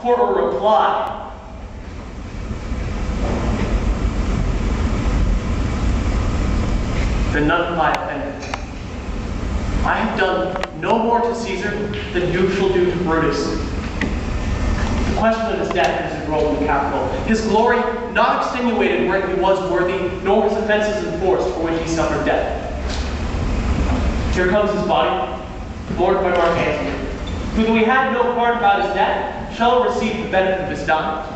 for a reply. Then none of my offended. I have done no more to Caesar than you shall do to Brutus. The question of his death is enrolled in the Capitol. His glory not extenuated where he was worthy, nor his offenses enforced for which he suffered death. Here comes his body, borne by Mark Antony, who, though he had no part about his death, shall receive the benefit of his dying,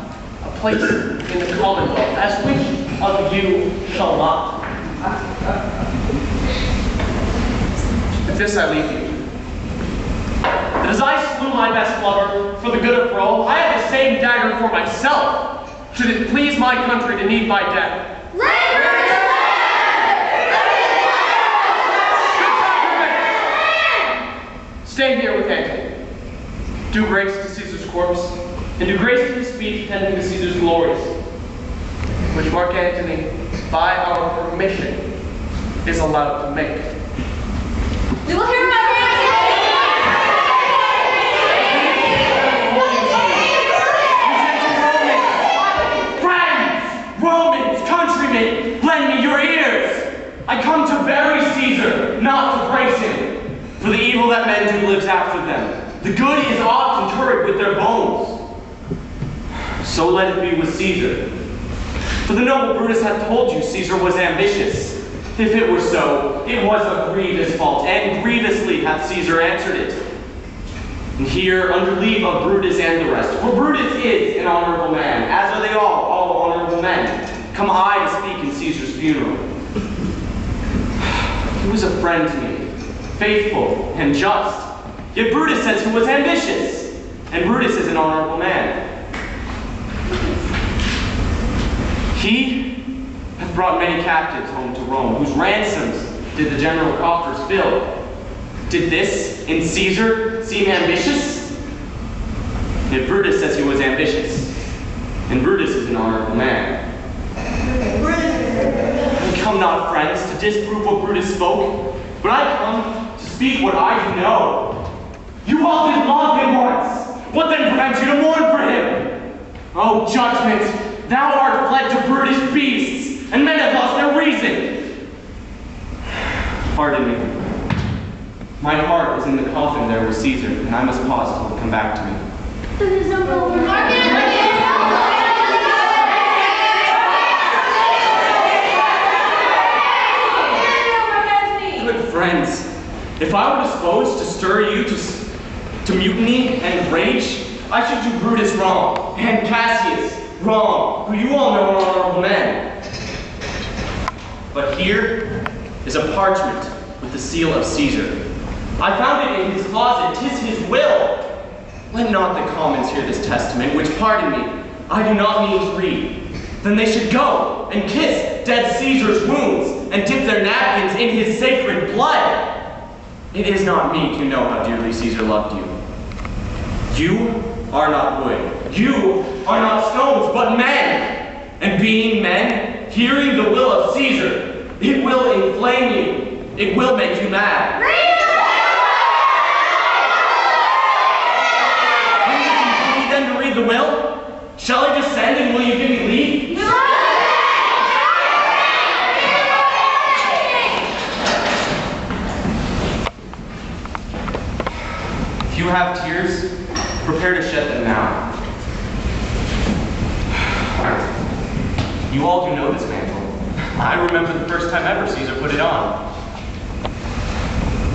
a place in the Commonwealth, as which of you shall not? With this I leave you. That as I slew my best lover for the good of Rome, I have the same dagger for myself, should it please my country to need my death. Stay here with Antony. Do grace to Caesar's corpse, and do grace to his speech tending to Caesar's glories, which Mark Antony, by our permission, is allowed to make. We will hear about Friends, Romans, countrymen, lend me your ears. I come to bury Caesar, not to praise him. For the evil that men do lives after them. The good is oft interred with their bones. So let it be with Caesar. For the noble Brutus hath told you Caesar was ambitious. If it were so, it was a grievous fault, and grievously hath Caesar answered it. And here, under leave of Brutus and the rest, for Brutus is an honorable man, as are they all honorable men, come I to speak in Caesar's funeral. He was a friend to me, faithful and just. Yet Brutus says he was ambitious, and Brutus is an honorable man. He hath brought many captives home to Rome, whose ransoms did the general coffers fill. Did this in Caesar seem ambitious? Yet Brutus says he was ambitious, and Brutus is an honorable man. I come not, friends, to disprove what Brutus spoke, but I come to speak what I do know. You all did love him once. What then prevents you to mourn for him? Oh, judgment, thou art fled to brutish beasts, and men have lost their reason. Pardon me. My heart is in the coffin there with Caesar, and I must pause till it come back to me. Good friends, if I were disposed to stir you to mutiny and rage, I should do Brutus wrong, and Cassius wrong, who you all know are honorable men. But here is a parchment with the seal of Caesar. I found it in his closet, 'tis his will. Let not the commons hear this testament, which, pardon me, I do not mean to read. Then they should go and kiss dead Caesar's wounds and dip their napkins in his sacred blood. It is not meet you know how dearly Caesar loved you. You are not wood. You are not stones, but men. And being men, hearing the will of Caesar, it will inflame you. It will make you mad. Then to read the will? Shall I descend and will you give me leave? No! If you have tears, prepare to shed them now. You all do know this mantle. I remember the first time ever Caesar put it on.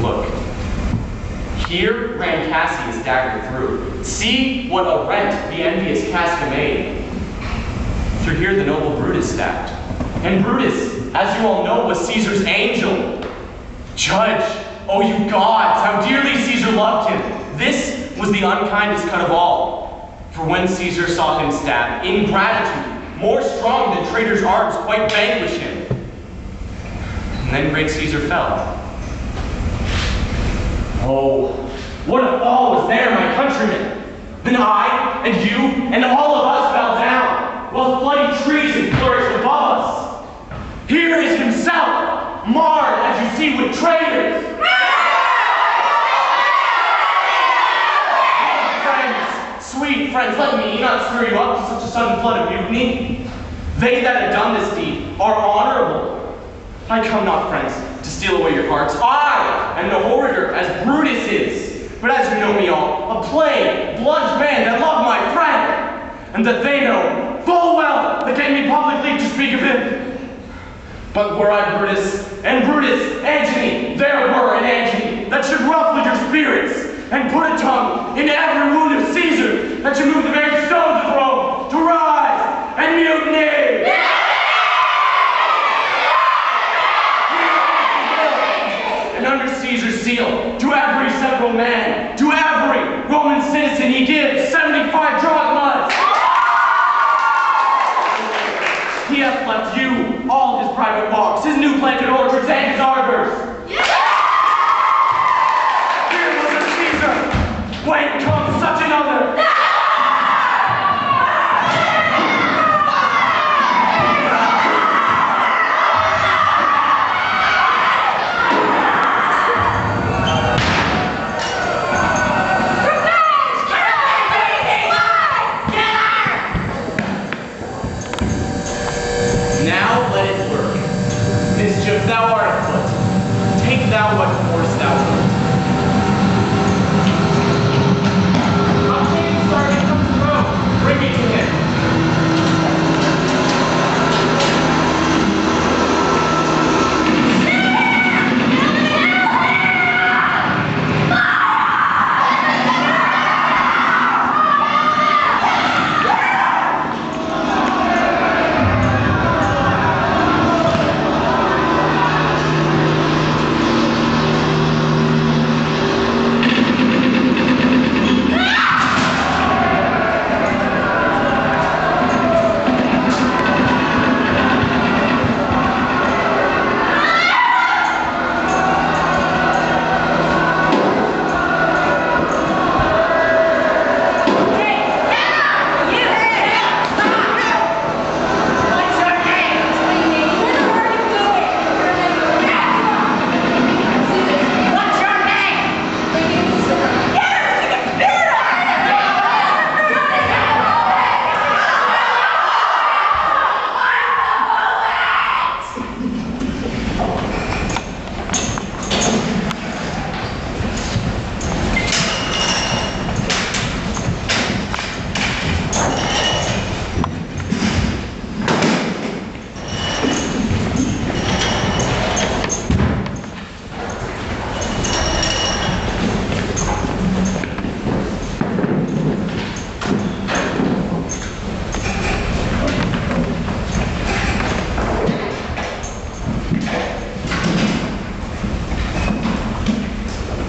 Look. Here ran Cassius' dagger through. See what a rent the envious Casca made. Through here the noble Brutus stabbed. And Brutus, as you all know, was Caesar's angel. Judge, oh you gods, how dearly Caesar loved him. This was the unkindest cut of all. For when Caesar saw him stabbed, ingratitude, more strong than traitors' arms, quite vanquished him. And then great Caesar fell. Oh, what a fall was there, my countrymen! Then I, and you, and all of us fell down, while bloody treason flourished above us. Here is himself, marred, as you see, with traitors. Friends, sweet be friends. Let me not stir you up to such a sudden flood of mutiny. They that have done this deed are honorable. I come not, friends, to steal away your hearts. I am no orator as Brutus is, but as you know me all, a plain, blunt man that loved my friend, and that they know full well that gave me publicly to speak of him. But were I Brutus, and Brutus Antony, there were an Antony that should ruffle your spirits, and put a tongue in every wound of Caesar, that should move the very stones of Rome to rise and mutiny. And under Caesar's seal, to every several man, to every Roman citizen, he gives 75 drachmas. He hath left you all his private walks, his new planted orchards, and his arbors. When comes such another? Now let it work. Mischief, thou art afoot. Take thou what force thou wilt. Bring me to him.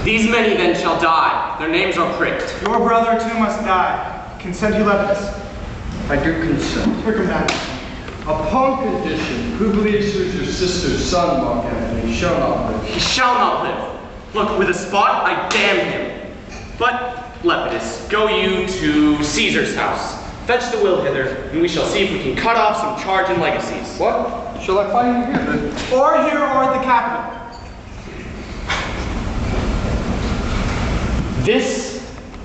These many then shall die. Their names are pricked. Your brother too must die. Consent you, Lepidus? I do consent. Here comes that. Upon condition, Publius, who is your sister's son, Mark Antony, shall not live. He shall not live. Look, with a spot, I damn him. But, Lepidus, go you to Caesar's house. Fetch the will hither, and we shall see if we can cut off some charge and legacies. What? Shall I find you here then? Or here or at the capital. This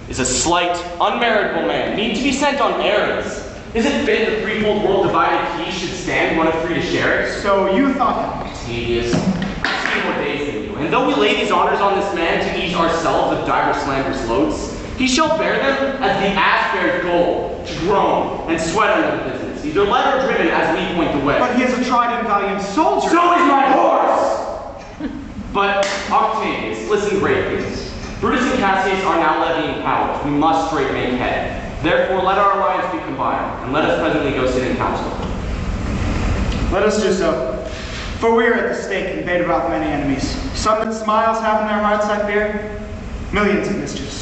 is a slight, unmarriageable man, need to be sent on errands. Is it fit the threefold world divided he should stand, one of three to share it? So you thought that. Octavius, I've seen more days than you, and though we lay these honors on this man to ease ourselves of divers slanderous loads, he shall bear them as the ass bears gold, to groan and sweat under the business, either led or driven as we point the way. But he is a tried and valiant soldier. So is my horse! But, Octavius, listen gravely. Brutus and Cassius are now levying powers. We must straight make head. Therefore, let our alliance be combined, and let us presently go sit in council. Let us do so. For we are at the stake and bait about many enemies. Some that smiles have in their hearts, I fear. Millions of mischiefs.